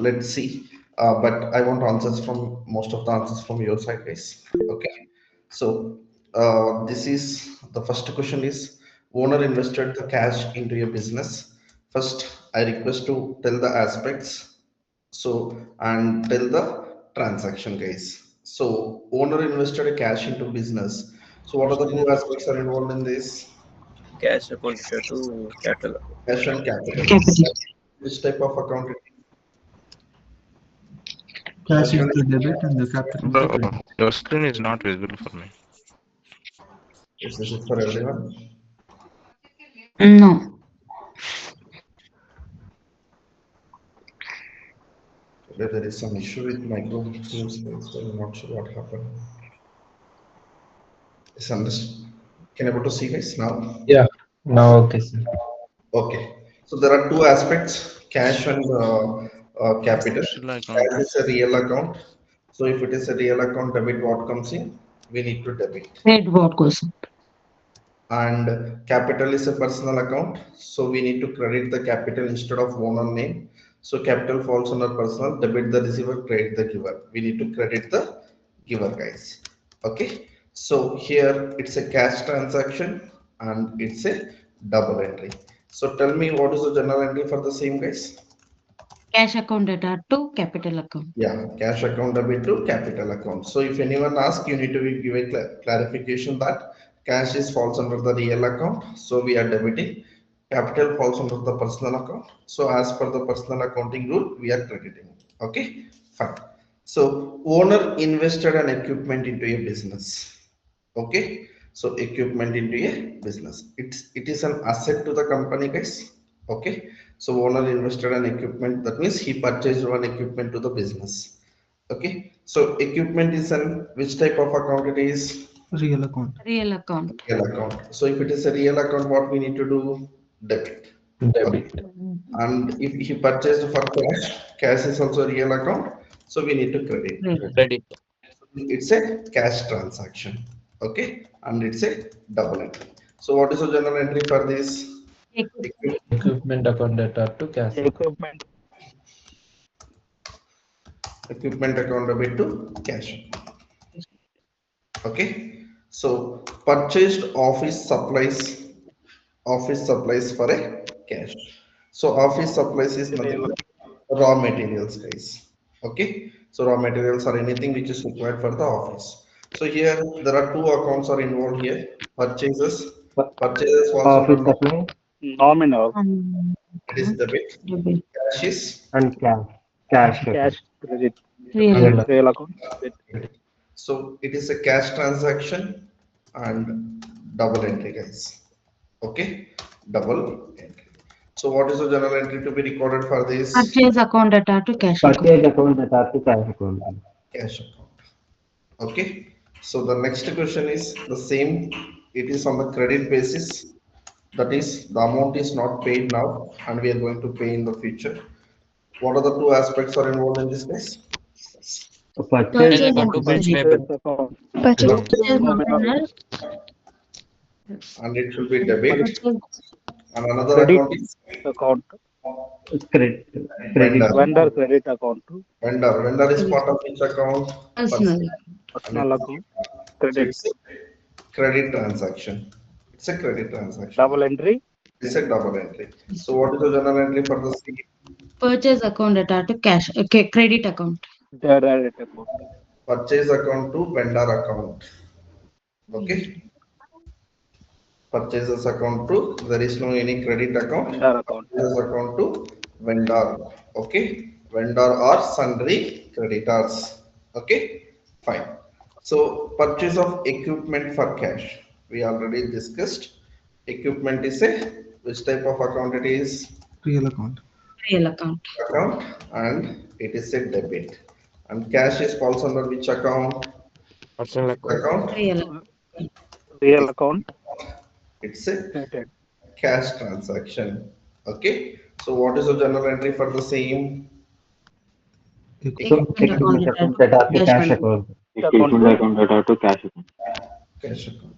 let's see. But I want answers from most of the answers from your side, guys. Okay. So this is the first question is owner invested the cash into your business. First, I request to tell the aspects. So and tell the transaction, guys. So owner invested a cash into business. So what are the two aspects are involved in this? Cash account to capital account. Cash and capital. Capital. Which type of account it is? Cash Cash is and the debit and the capital is the Bro, credit. your screen is not visible for me. is this it for everyone? No. Today there is some issue with micro teams, guys. I'm not sure what happened. Is can able to see, guys, now? Yeah. Now okay, sir. Okay. So there are two aspects: cash and capital. Still I can't. Cash is a real account. So if it is a real account, debit what comes in, we need to debit. Credit what goes? And capital is a personal account, so we need to credit the capital instead of owner name. So capital falls under personal, debit the receiver, credit the giver. We need to credit the giver, guys. Okay, so here it's a cash transaction and it's a double entry. So tell me what is the general entry for the same, guys? Cash account data to capital account. Yeah, cash account debit to capital account. So if anyone asks, you need to give a clarification that cash is falls under the real account. So we are debiting. Capital falls under the personal account. So as per the personal accounting rule, we are crediting. Okay, fine. So owner invested an equipment into a business. Okay, so equipment into a business. It is an asset to the company, guys. Okay, so owner invested an equipment. That means he purchased one equipment to the business. Okay, so equipment is an which type of account it is? Real account. Real account. Real account. So if it is a real account, what we need to do? Debit. Okay. Debit. And if he purchased for cash, cash is also a real account. So we need to credit. Credit. It's a cash transaction. Okay, and it's a double entry. So what is the general entry for this? Equipment account data to cash. Equipment. Equipment account debit to cash. Okay, so purchased office supplies for a cash. So office supplies is nothing but raw materials, guys. Okay, so raw materials are anything which is required for the office. So here there are two accounts are involved here. Purchases. Purchases falls Office under supply Nominal. it is debit. Debit. Cash is and cash. Cash account. Cash credit. Real Real account. Real account. Debit. so it is a cash transaction and double entry, guys. Okay, double entry. So what is the journal entry to be recorded for this? Purchase account data to cash account. Purchase account data to cash account. Cash account. Okay. So the next question is the same. It is on the credit basis. That is, the amount is not paid now, and we are going to pay in the future. What are the two aspects are involved in this case? So Purchase purchase Account to account. purchase account. Account. Purchase Nominal. account. And it should be debit. Purchase And another Credit account is account. credit. vendor. Credit. Vendor credit account. Vendor. Vendor is part of which account? personal. Personal account. So Credit. it's a credit transaction. It's a credit transaction. Double entry. It's a double entry. So what is the journal entry for the C? Purchase account data to cash. Okay, credit account. Direct account. Purchase account to vendor account. Okay. Purchases account to there is no any credit account. Vendor account. Purchases account to vendor. Okay. Vendor or sundry creditors. Okay. Fine. So purchase of equipment for cash. We already discussed. Equipment is a which type of account it is? Real account. Real account. Account and it is a debit. And cash is falls under which account? Personal account. Account. Real. Real account. It's a Credit. cash transaction. Okay. So what is the journal entry for the same? So Equipment account equipment data account to data to cash cash account. account. Account. account data to cash account. Cash account.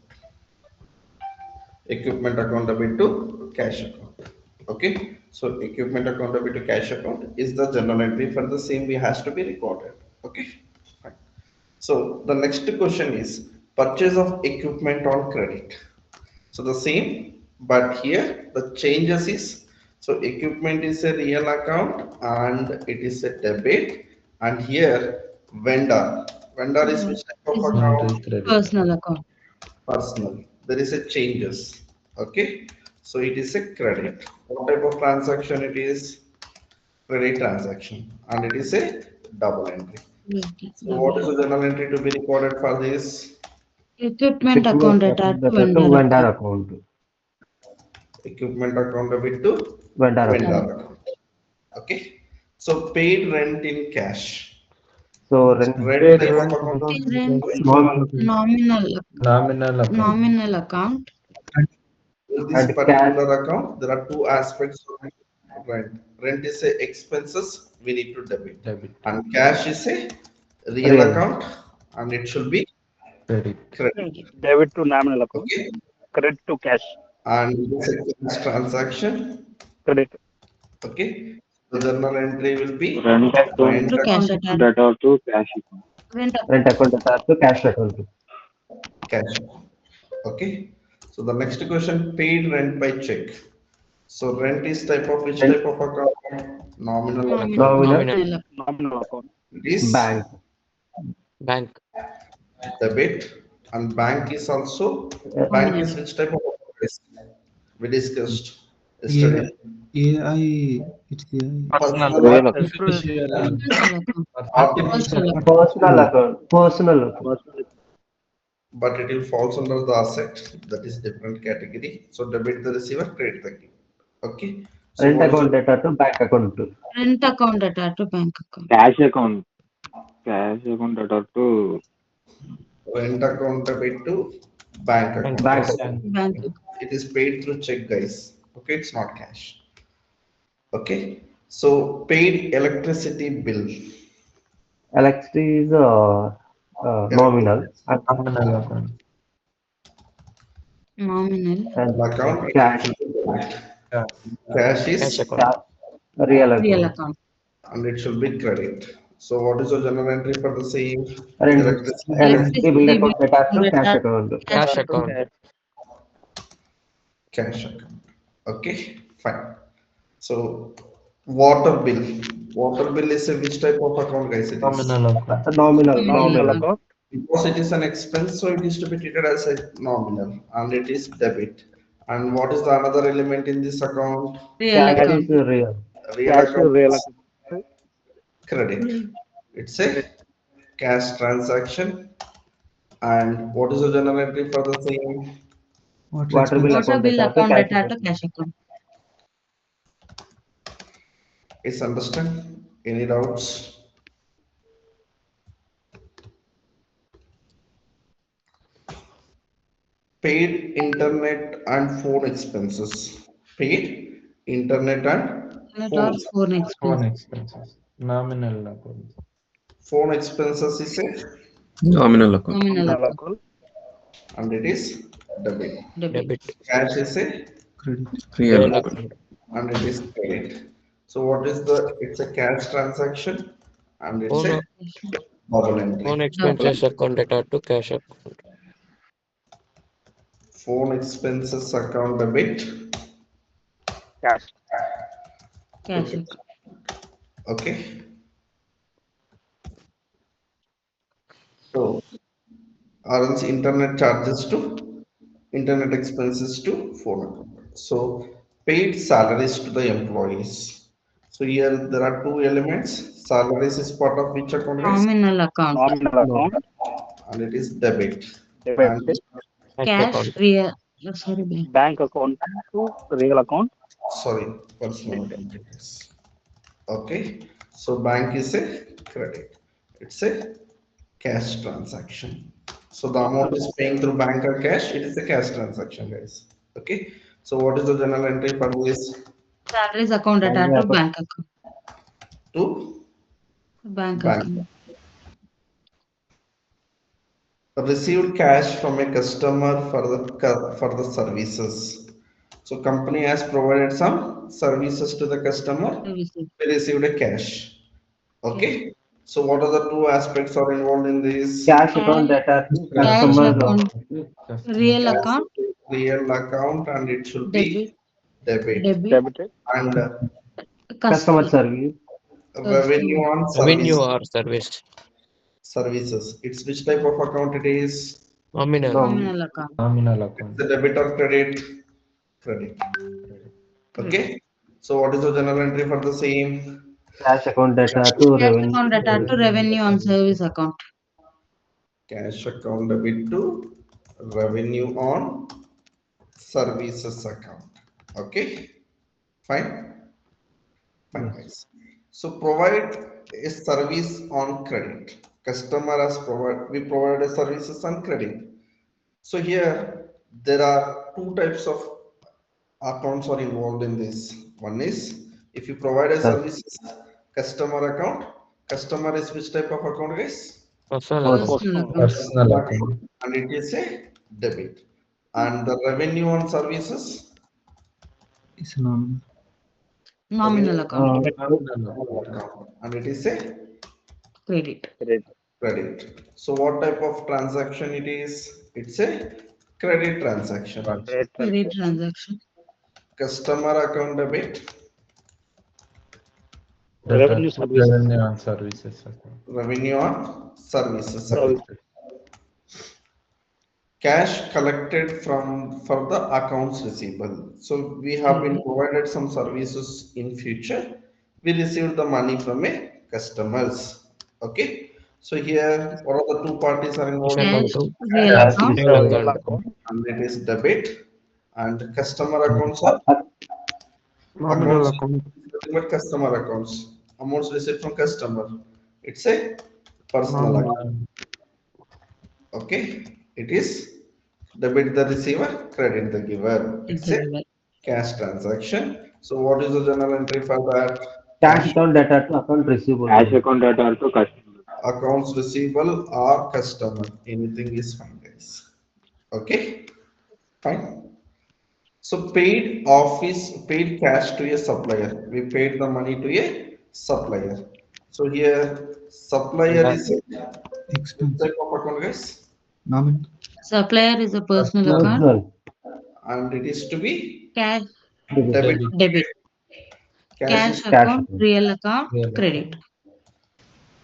Equipment account debit to cash account. Okay, so equipment account debit to cash account is the journal entry for the same we has to be recorded. Okay, fine. So the next question is purchase of equipment on credit. So the same, but here the changes is, so equipment is a real account and it is a debit, and here vendor is which type of Is account? personal account. Personal. There is a changes. Okay, so it is a credit. What type of transaction it is? Credit transaction, and it is a double entry. So what is the journal entry to be recorded for this? Equipment account attached to vendor vendor account. account. Equipment account debit to Vendor vendor account. account. Okay, so paid rent in cash. So So rent rent type of account on Rent small nominal account. in this and cash. particular account, there are two aspects of rent. Rent is a expenses we need to debit, and cash is a real Real. account, and it should be credit. Debit to nominal account. Okay, Credit to cash. and this is a transaction. Credit. Okay, the journal entry will be Rent account. rent To cash account. Data to cash account. Rent Rent account attached to cash account. cash. Okay, so the next question, paid rent by check. So rent is type of which Rent type of account? Nominal account. nominal Nominal. Nominal account. It is bank. Bank. debit, and bank is also, Uh, bank is which type of account? We discussed yesterday. AI, it's AI. Personal. Real account. personal account. Artificial, Personal account. Personal account. Personal account. Personal. but it will falls under the asset, that is different category. So debit the receiver, credit the giver. Okay, so Rent what is account the data to bank account. Rent account attached to bank account. Cash account. Cash account data to rent account debit to bank account? bank So account. Bank account. it is paid through check, guys. Okay, it's not cash. Okay, so paid electricity bill. Electricity is nominal. Nominal. And Account cash. cash is, Cash account. Cash. Real Real account. account. and it should be credit. So what is the journal entry for the same Rent. electricity? Electricity bill Electricity account bill data to cash attached account. to Cash account. Cash account. Okay, fine. So water bill. Water bill is a which type of account, guys? It is Nominal. Nominal Nominal account. account. because it is an expense, so it is to be treated as a nominal, and it is debit. And what is the another element in this account? Real Cash account. is real. Real Cash account real is account. credit. It's Credit. a cash transaction. And what is the journal entry for the same? Water bill Water account bill data to account cash attached to account. cash account. Is understand? Any doubts? Paid internet and phone expenses. Paid internet and Internet or phone expense. phone expenses is a, Nominal account. Nominal Nominal account. account. and it is debit. Debit. Debit. Cash is a, Real Real account. account. and it is credit. So what is the? It's a cash transaction, and it's Phone, a bubble entry. phone expenses account data to cash account. Phone expenses account debit. Cash. Cash account. Okay. So, or else internet charges to internet expenses to phone account. So, paid salaries to the employees. So here there are two elements. Salaries is part of which account, guys? Nominal account. Nominal account. And it is debit. Debit. And Cash Cash account. real. Sorry, bank. Bank account to real account. sorry, personal account it is. Okay. So bank is a credit. It's a cash transaction. So the amount is paying through bank or cash. It is a cash transaction, guys. Okay. So what is the journal entry for this? Salaries account attached to bank account. To Bank bank. account. Received cash from a customer for the services. So company has provided some services to the customer. Services. We received a cash. Okay. So what are the two aspects are involved in this? Cash account data to Cash customer. account, real Cash account, is real account and it should debit, be debit. debit, Debited. And Customer customer, service. revenue on Revenue service or service. services. It's which type of account it is? Nominal. nominal account, Nominal It's account. the debit or credit? Credit. Okay. So what is the journal entry for the same? Cash account data to cash revenue. account data to revenue on service account. Cash account debit to revenue on services account. Okay. Fine. Fine, guys. So provide a service on credit. Customer has we provide a services on credit. So here there are two types of accounts are involved in this. One is if you provide a services customer account. Customer is which type of account, guys? Personal account. Personal account, Personal account. And it is a debit. And the revenue on services, It's nominal. nominal account, and it is a credit. Credit. credit. So what type of transaction it is? It's a credit transaction. Credit. Credit transaction, Customer account debit, Revenue service. Revenue on services account. revenue on services Service. account. Cash collected from for the accounts receivable. So we have been provided some services in future. We received the money from a customers. Okay. So here, what are the two parties are involved? Cash cash, account. real Cash account, is Real Real account. account. And it is debit. And customer accounts are Nominal amounts account. with customer accounts. Amounts received from customer. It's a personal account. Okay. It is debit the receiver, credit the giver. It's a deliver. cash transaction. So what is the journal entry for that? Cash account data to account receivable. Cash account data to customer. Accounts receivable or customer. Anything is fine, guys. Okay, fine. So paid cash to a supplier. We paid the money to a supplier. So here supplier is Expense. type of account, guys, Nominal. Supplier is a personal account, Personal. and it is to be cash, debit. debit, Cash cash is Cash account, account. real account, Real account. credit.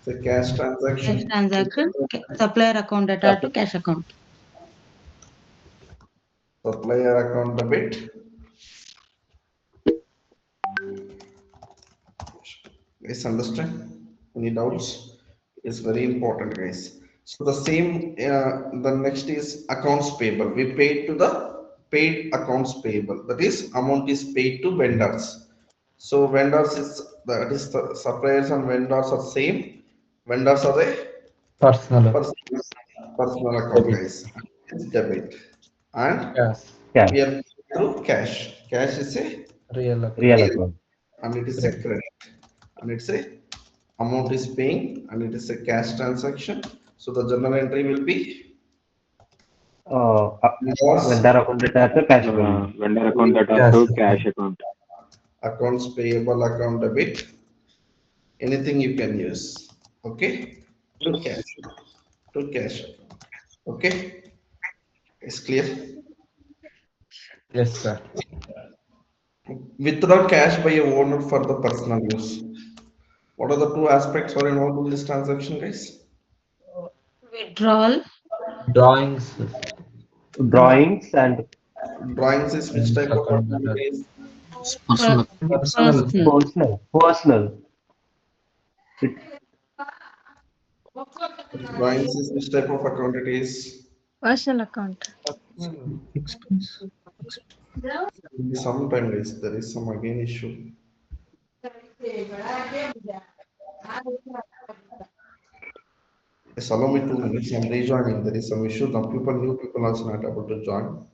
the cash Cash transaction. transaction, supplier account data to cash account. Supplier account debit. Guys, understand? Any doubts? It's very important, guys. So the same, the next is accounts payable. We paid to the paid accounts payable. That is, amount is paid to vendors. So vendors is that is the suppliers and vendors are same. Vendors are the Personal. personal, personal account, guys. It's debit, and Yes. Cash. we are paid through cash. Cash is a Real account. Real account. and it is a credit, and it's a amount is paying, and it is a cash transaction. So the journal entry will be vendors, Vendor account data to cash account. Vendor account data Cash to account. cash account. accounts payable, account debit, anything you can use. Okay, to cash, to cash. Okay, it's clear. Yes, sir. Withdraw cash by a owner for the personal use. What are the two aspects are involved in this transaction, guys? Withdrawal, Drawings. Drawings and Drawings is which type of Account data. activities? Personal. Personal. personal, personal. Personal. Drawings is which type of account it is? Personal account. Expense. Sometimes there is some again issue. Yes, allow me 2 minutes. I'm rejoining. There is some issue. Now people, new people also not able to join.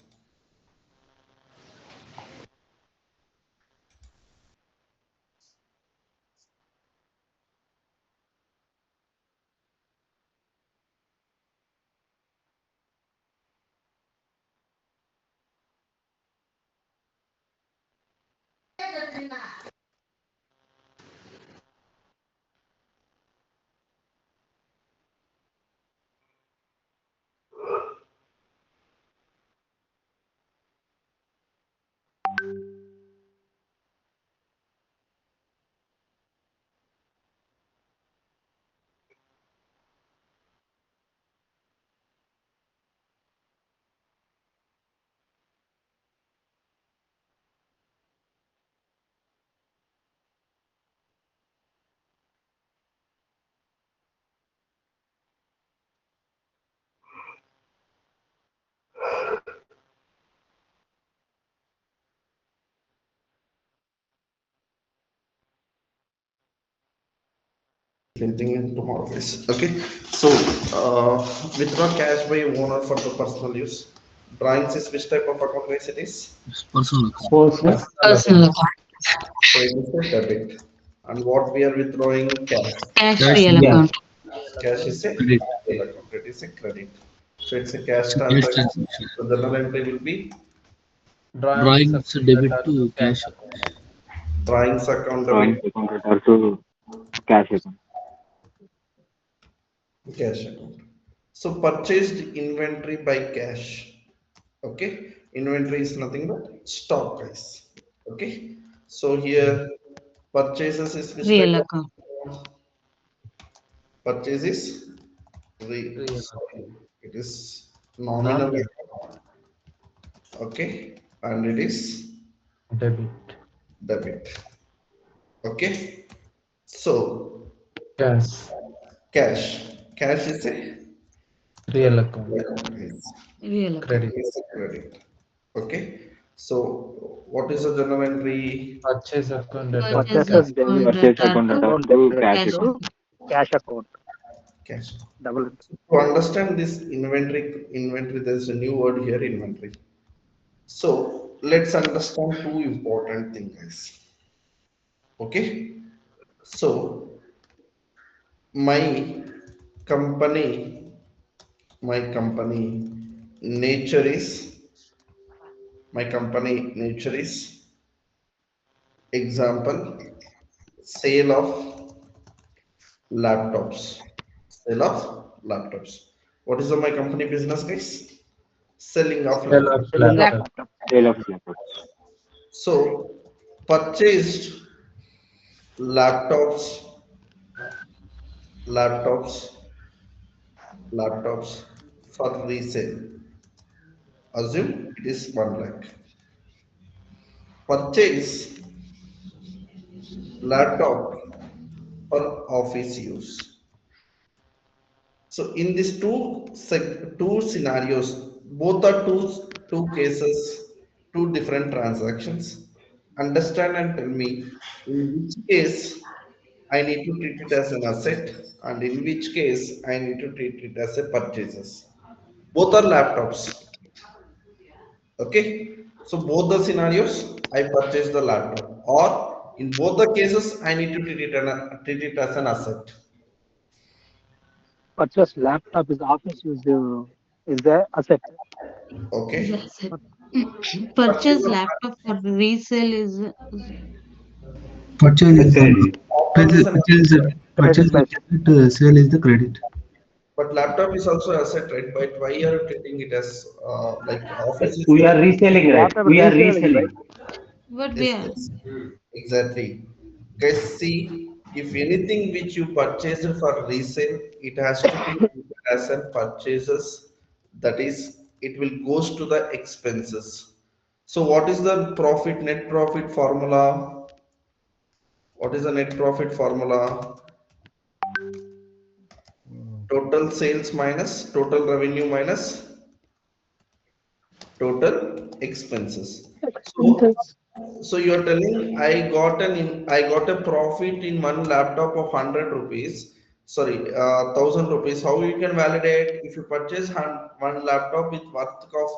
Same thing in tomorrow, guys. Okay, so withdraw cash by owner for the personal use. Drawings is which type of account, guys? It is It's personal account. Personal. Personal account. so it is a debit. And what we are withdrawing cash. Cash Cash real yeah. account. Cash is a Credit. real account. It is a credit. So it's a cash Cash transaction. transaction. So the journal entry will be Drawing is a debit to cash. drawings account Drawing debit, account letter to cash account. cash account. So purchased inventory by cash. Okay, inventory is nothing but stock, guys. Okay, so here purchases is which Real type account. of purchases? Real. Sorry, it is nominal account. Okay, and it is Debit. debit. Okay, so Cash. cash is a Real account. Real account. Credit. is a credit. Okay, so what is the journal entry? Purchase account letter. Purchase Purchases account Purchase data account to letter account to debit cash cash account. account. cash account. Cash. Double. To understand this inventory, there is a new word here, inventory. So let's understand two important things, guys. Okay, so my company, my company nature is example sale of laptops. Sale of laptops. What is the my company business, guys? Selling of Sell laptops. of laptop. Laptop. Sale of laptop. So purchased laptops, laptops, laptops for resale. Assume it is 1 lakh. Purchase laptop for office use. So in these two scenarios, both are two cases, two different transactions. Understand and tell me in which case I need to treat it as an asset and in which case I need to treat it as a purchases. Both are laptops. Okay. So both the scenarios I purchase the laptop or in both the cases I need to treat it as an asset. Purchase laptop is office use. Is the asset. Okay. Yes. Purchase laptop for resale is Purchase is Credit. Laptop is an purchase Credit debit, sale is the credit. but laptop is also asset, right? But why are you treating it as like office is We are reselling, right? laptop We are reselling, right? reselling. what we yes, are. yes, exactly. Guys, see, if anything which you purchase for resale, it has to be treated as a purchases. That is, it will goes to the expenses. So, what is the net profit formula? What is the net profit formula? Total sales minus total revenue minus total expenses. So, so you are telling I got a profit in one laptop of 100 rupees. Sorry, 1000 rupees. How you can validate if you purchase one laptop with worth of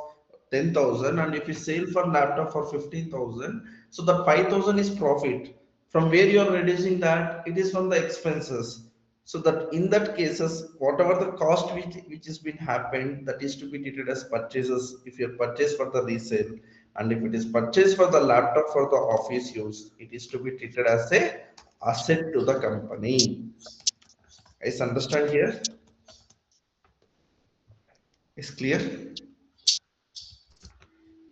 10,000 and if you sell for laptop for 15,000, so the 5,000 is profit. From where you are reducing that, it is from the expenses. So that in that cases, whatever the cost which has been happened, that is to be treated as purchases if you purchase for the resale, And if it is purchased for the laptop for the office use, it is to be treated as a asset to the company. Guys, understand here? Is clear?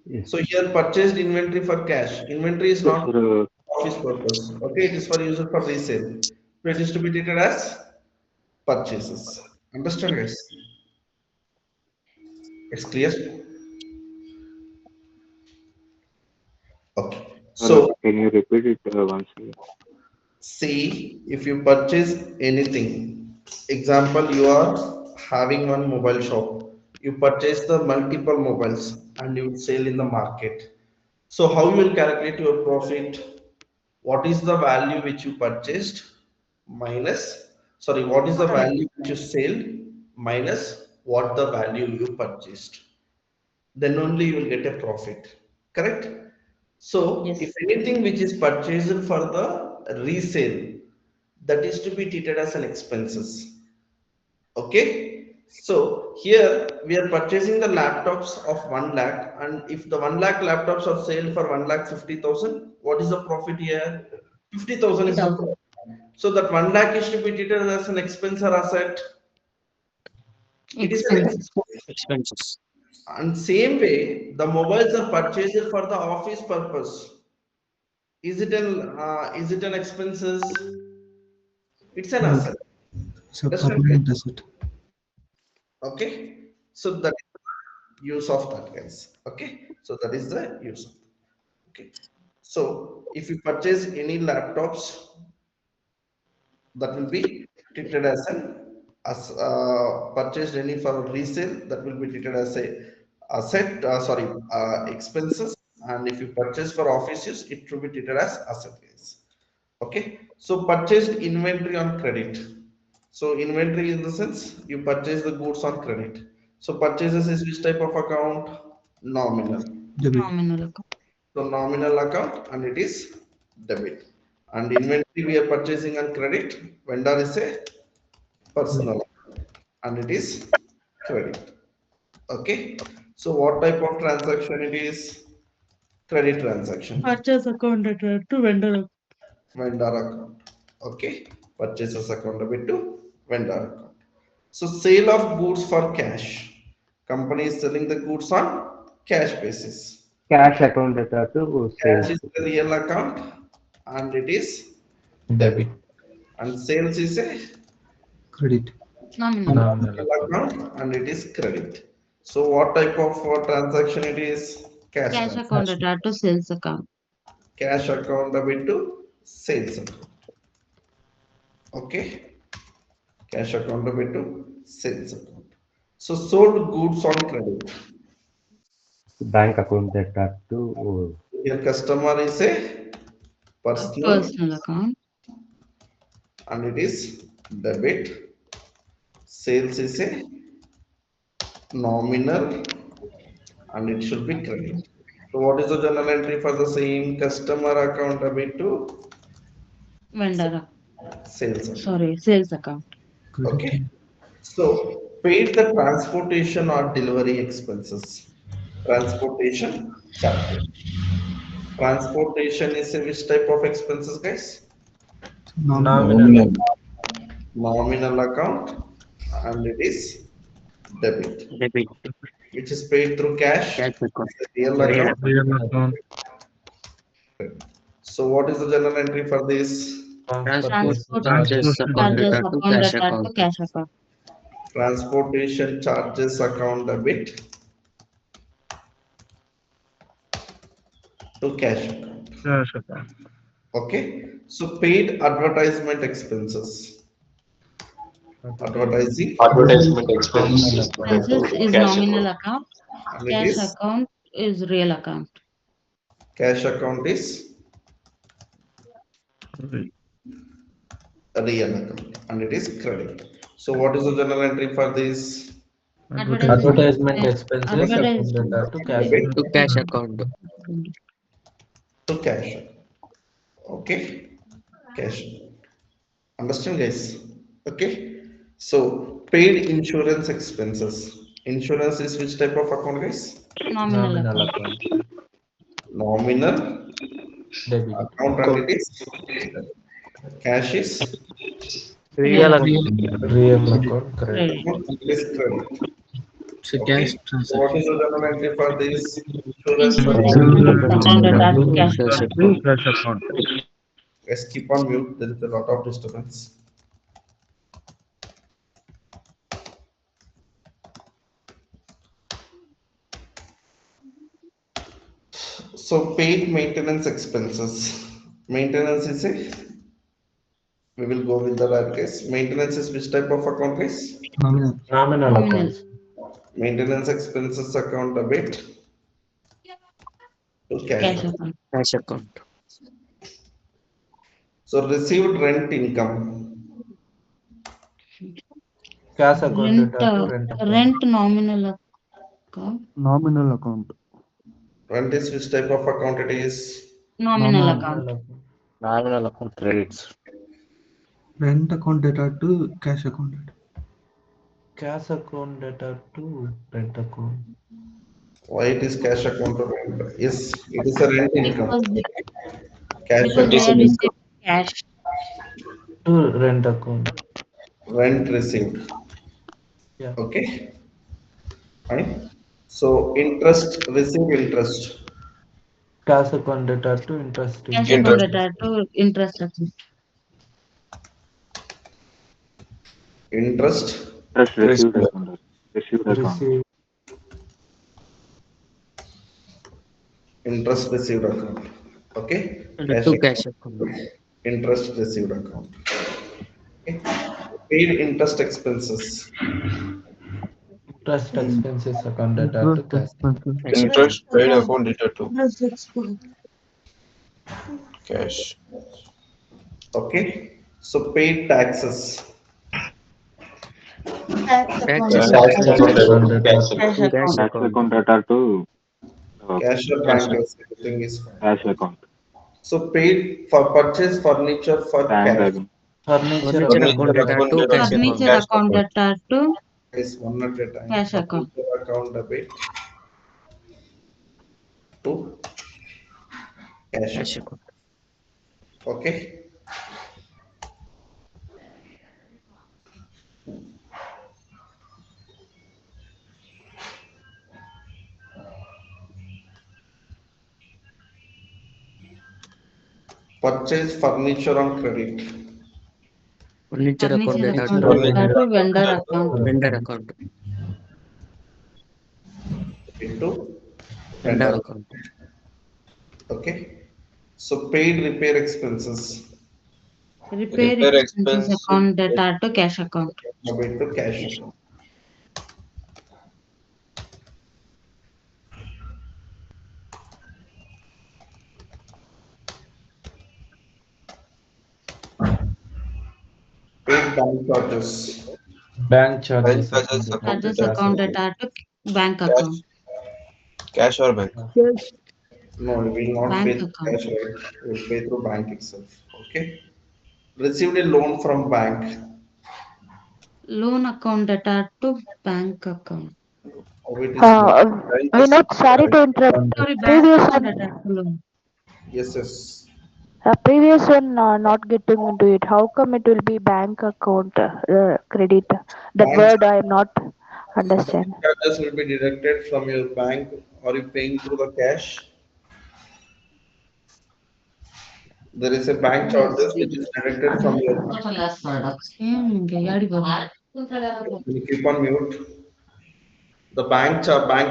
Yes. So here purchased inventory for cash. Inventory is not Sir, office purpose. Okay, it is for use for resale. So it is to be treated as purchases. Understand, guys? It's clear? Okay. So can you repeat it once again? see, if you purchase anything, example, you are having one mobile shop. You purchase the multiple mobiles and you sell in the market. So how you will calculate your profit? What is the value which you purchased minus, sorry, what is the value which you sell minus what the value you purchased? Then only you will get a profit. Correct? So Yes. if anything which is purchased for the resale, that is to be treated as an expenses. Okay. So here we are purchasing the laptops of 1 lakh, and if the 1 lakh laptops are sold for 1,50,000, what is the profit here? 50,000 is the 50,000. profit. So that 1 lakh is to be treated as an expense or asset. It is an Expenses. Expenses. And same way, the mobiles are purchased for the office purpose. Is it an expenses? It's an No. asset. It's a Understand? permanent asset. Okay. So that is the use of that, guys. Okay. So that is the use of that. Okay. So if you purchase any laptops, that will be treated as purchased any for resale, that will be treated as a asset, expenses. And if you purchase for office use, it will be treated as asset, guys. Okay. So purchased inventory on credit. So inventory in the sense you purchase the goods on credit. So purchases is which type of account? Nominal. Debit. Nominal account. So nominal account and it is debit. And inventory we are purchasing on credit. Vendor is a personal account and it is credit. Okay. So what type of transaction it is? Credit transaction. Purchase account debit to vendor account. Vendor account. Okay. Purchases account debit to vendor account. So sale of goods for cash. Company is selling the goods on cash basis. Cash account data to Cash sales. is the real account and it is Debit. and sales is a Credit. Nominal. Nominal real account. account and it is credit. So what type of transaction it is? Cash. Cash transaction. account data to sales account. Cash account debit to sales account. Okay. Cash account debit to sales account. So sold goods on credit. Bank account data to Your customer is a personal Personal account. and it is debit. Sales is a nominal and it should be credit. So what is the journal entry for the same? Customer account debit to Vendor. sales account. Sorry, sales account. Credit. Okay. So paid the transportation or delivery expenses. Transportation charges. Transportation is a which type of expenses, guys? Nominal. Nominal account and it is debit, Debit. which is paid through cash. Cash account. Real Real account. Real account. So what is the journal entry for this? Transport Charges account charges data to account cash data account. to cash account. Transportation charges account debit to cash account. Cash account. Okay. So paid advertisement expenses. Advertising Advertisement Expenses is nominal account. and it Cash is account is real account. cash account is a real account and it is credit. So what is the journal entry for this? Advertisement expenses Advertisement. account data to cash Debit To cash account. to cash account. Okay. Cash. Understand, guys? Okay. So paid insurance expenses. Insurance is which type of account, guys? Nominal account. account. Nominal Debit. account and it is cash is Real Real. account. Real account credit. Credit. account and it is credit. It's a Okay. cash So what transaction. is the journal entry for this? Insurance Insurance. account data to cash Cash account. account. Let's keep on mute. There is a lot of disturbance. So paid maintenance expenses. Maintenance is a, we will go with the right case. Maintenance is which type of account case? Nominal. Nominal Nominal. accounts. Maintenance expenses account debit to cash Cash account. account. Cash account. So received rent income. Cash account Rent, data to rent account. rent nominal account. Nominal account. Rent is which type of account it is? Nominal Nominal. account. Nominal account credits. Rent account data to cash account data. Cash account data to rent account. Why it is cash account to rent? Yes, it is a rent income. Because they, Cash because they are account, receiving cash. To rent account. rent received. Yeah. Okay, fine. So interest, receive interest. Cash account data to interest Cash income. account data to interest account. Interest, Interest received account. Received account. Receive. interest received account. Okay, And cash to cash account, account. interest received account. Okay, paid interest expenses. Interest expenses account data to Interest cash. expenses. Cash account. Interest paid account data to cash. Okay, so paid taxes. Tax account. Cash Tax account account data Cash to account. Cash Tax account. account data to Cash or Cash bank, everything is fine. cash account. So paid for purchase furniture for Bank cash. account. furniture Furniture account. account data to cash account. Furniture account data to Is one at a time. cash account. Furniture account debit to cash Cash account. account. Okay. Purchase furniture on credit Furniture account Furniture data account to data to vendor account. vendor account. into Vendor vendor. account. Okay. So paid repair expenses Repair Repair expenses expense account data to cash account. debit to cash account. Paid bank charges. Bank charges Bank account charges data account to Charges data cash account to account. data to bank cash, account. cash or bank. No, we will not Bank pay through account. cash, right? We will pay through bank itself. Okay. Received a loan from bank. Loan account data to bank account. How it is loan? Bank is Vinod, sorry to interrupt. Sorry, bank Previous account one, data to loan. Yes, yes. previous one, not getting into it. How come it will be bank account credit? That Bank word I am not understand. charges will be deducted from your bank. Are you paying through the cash? There is a bank charges which is deducted from your bank. Will you keep on mute? The bank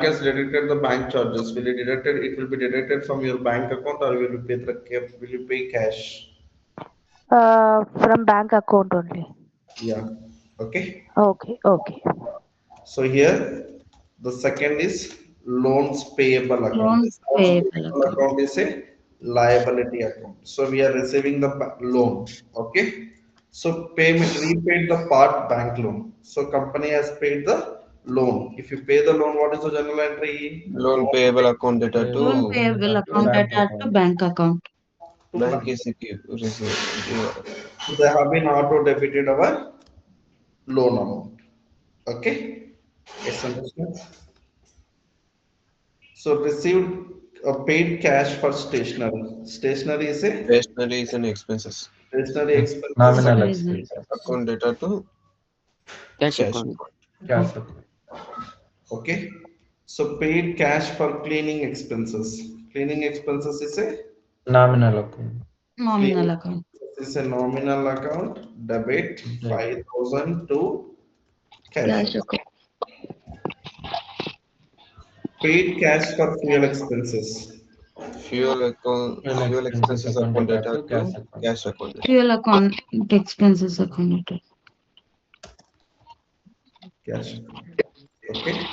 has deducted the bank charges. Will you deducted? It will be deducted from your bank account, or will you pay will you pay cash? From bank account only. Yeah. Okay. Okay, okay. So here the second is loans payable account. Loan This loans payable payable account. account is a liability account. So we are receiving the loan. Okay. So payment repaid the part bank loan. So company has paid the loan. If you pay the loan, what is the journal entry? Loan payable account data Loan to payable account Bank data to account. bank account. To bank bank. is received. So they have been auto debited our loan amount. Okay. Yes, understand. So received paid cash for stationery. Stationery is a Stationery is an expenses. stationery expenses. Nominal There is a- expenses. Account data to Cash cash. account. Cash account. Okay. So paid cash for cleaning expenses. Cleaning expenses is a Nominal account. Nominal account. is a nominal account. Debit Debit. 5,000 to cash. Cash account. Paid cash for fuel expenses. Fuel account, Fuel fuel expenses expenses account account data data to cash to account. cash account. Fuel account expenses account. Cash. Okay.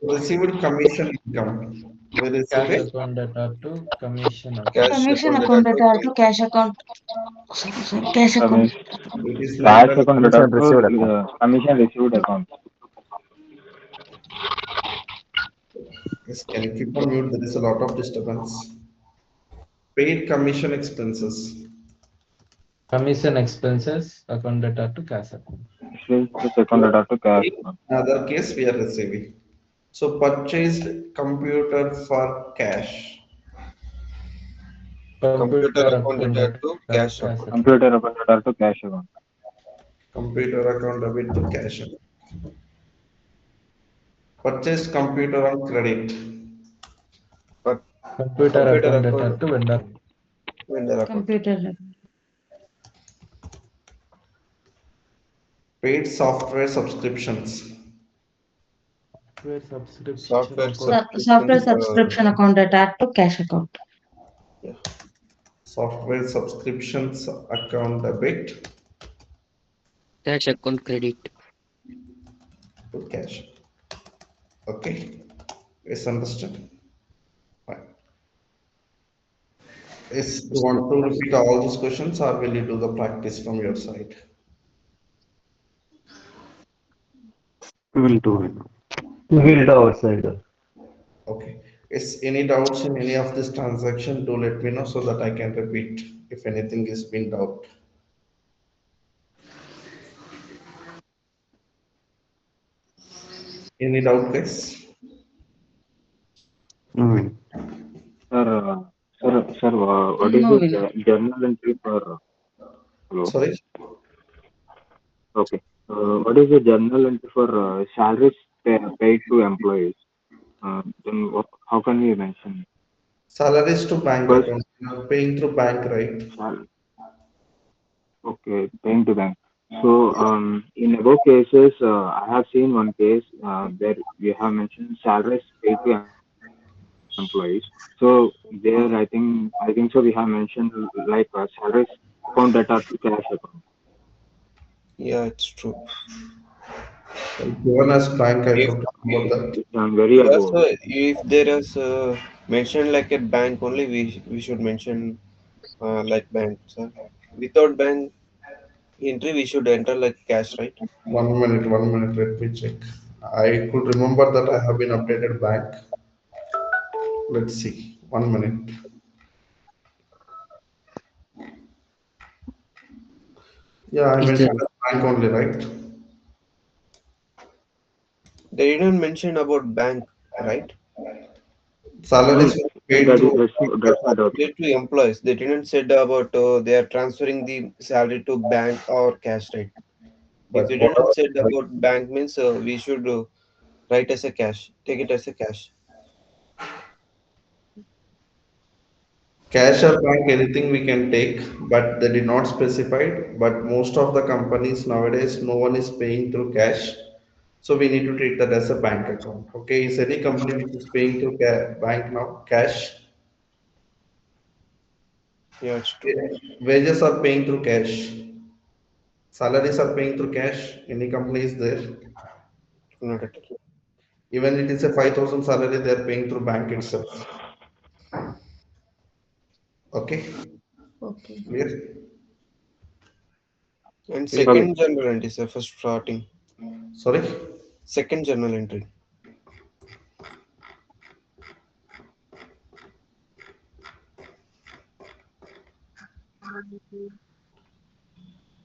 Received commission income. We receive Cash it. account data to commission account. Cash Commission account account data to cash account. Sorry, cash account. Commission, It is cash 900. account data to commission received account. Yes, can you keep on mute? There is a lot of disturbance. Paid commission expenses. Commission expenses account data to cash account. Expenses account data to cash account. In other case, we are receiving. So purchased computer for cash. Computer account account data to cash cash account. Computer account data to cash account. Computer account debit to cash. Purchased computer on credit. But Computer account data to vendor. vendor account. Computer. Paid software subscriptions. Software subscription Software account. Software subscription account to cash account. Software subscriptions account debit Cash account credit. to cash. Okay. Yes, understood. Fine. Yes, you want to repeat all these questions or will you do the practice from your side? We will do it. We will do outside. Okay. Is any doubts in any of this transaction? Do let me know so that I can repeat if anything is being doubt. Any doubt, guys? No. Sir, what is No, the journal entry for? Hello. Sorry? Okay. What is the journal entry for salaries paid to employees? Then how can we mention? Salaries to bank Because- account. You are paying through bank, right? Okay, paying to bank. So, in above cases, I have seen one case where we have mentioned salaries paid to employees. So there, I think so. We have mentioned like salaries account data to cash account. Yeah, it's true. Given as bank, I If could talk about that. It's very yeah, above. so if there is mentioned like a bank only, we should mention like bank. So without bank entry, we should enter like cash, right? 1 minute, 1 minute, let me check. I could remember that I have been updated bank. Let's see. 1 minute. Yeah, I Is mentioned there- as bank only, right? They didn't mention about bank, right? Salaries were paid That is through that's my doubt. Paid to employees. They didn't said about they are transferring the salary to bank or cash, right? If but they whatever, didn't said about bank means we should write as a cash, take it as a cash. cash or bank, anything we can take, but they did not specify. But most of the companies nowadays, no one is paying through cash. So we need to treat that as a bank account. Okay, is any company which is paying through bank now, cash? Yeah, it's true. Wages are paying through cash. Salaries are paying through cash. Any company is there. Not at all. Even it is a 5,000 salary, they are paying through bank itself. Okay, Okay. clear? And second journal entry, sir, for starting. Sorry? Second journal entry.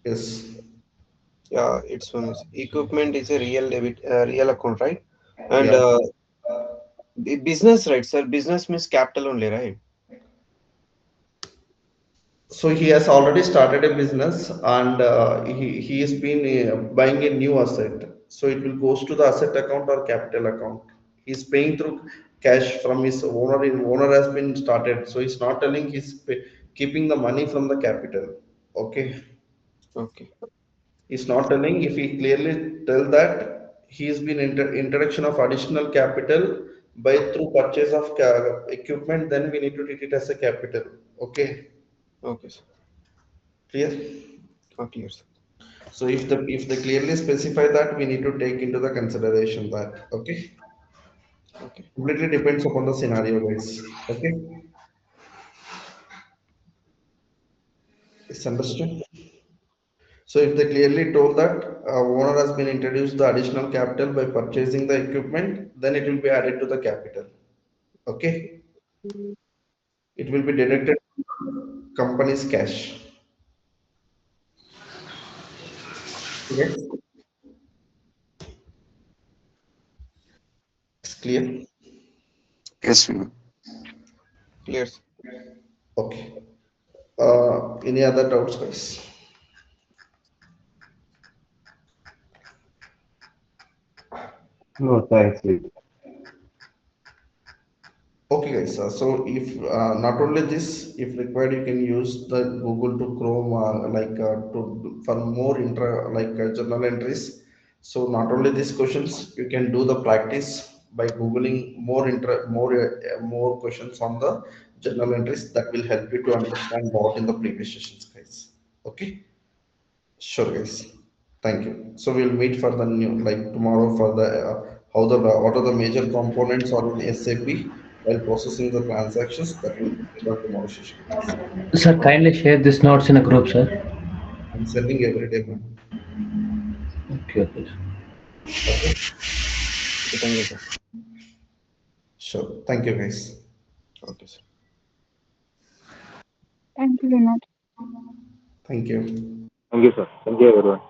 Yes. Yeah, it's one. Equipment is a real debit, real account, right? And Yeah. The business, right, sir? Business means capital only, right? So he has already started a business and he has been buying a new asset. So it will goes to the asset account or capital account. He's paying through cash from his owner. His owner has been started. So he's not telling keeping the money from the capital. Okay. Okay. He's not telling. If he clearly tell that he's been introduction of additional capital by through purchase of equipment, then we need to treat it as a capital. Okay. Okay, sir. Clear? Clear, sir. So if they clearly specify that, we need to take into the consideration that. Okay. Okay. Completely depends upon the scenario, guys. Okay. It's understood. So if they clearly told that owner has been introduced the additional capital by purchasing the equipment, then it will be added to the capital. Okay. It will be deducted from company's cash. Yes. It's clear. Yes, we will. Clear, sir. Okay. Any other doubts, guys? No, thanks. Okay, guys. So if not only this, if required, you can use the Google to Chrome for more journal entries. So not only these questions, you can do the practice by googling more questions on the journal entries that will help you to understand what in the previous sessions, guys. Okay, sure, guys. Thank you. So we'll meet for the new tomorrow for the what are the major components are in SAP while processing the transactions that will be the tomorrow session, guys. Sir, kindly share these notes in a group, sir. I'm sending every day, man. Okay, okay. Okay, Thank you, sir. sure. Thank you, guys. Okay, sir. Thank you very much. Thank you. Thank you, sir. Thank you, everyone.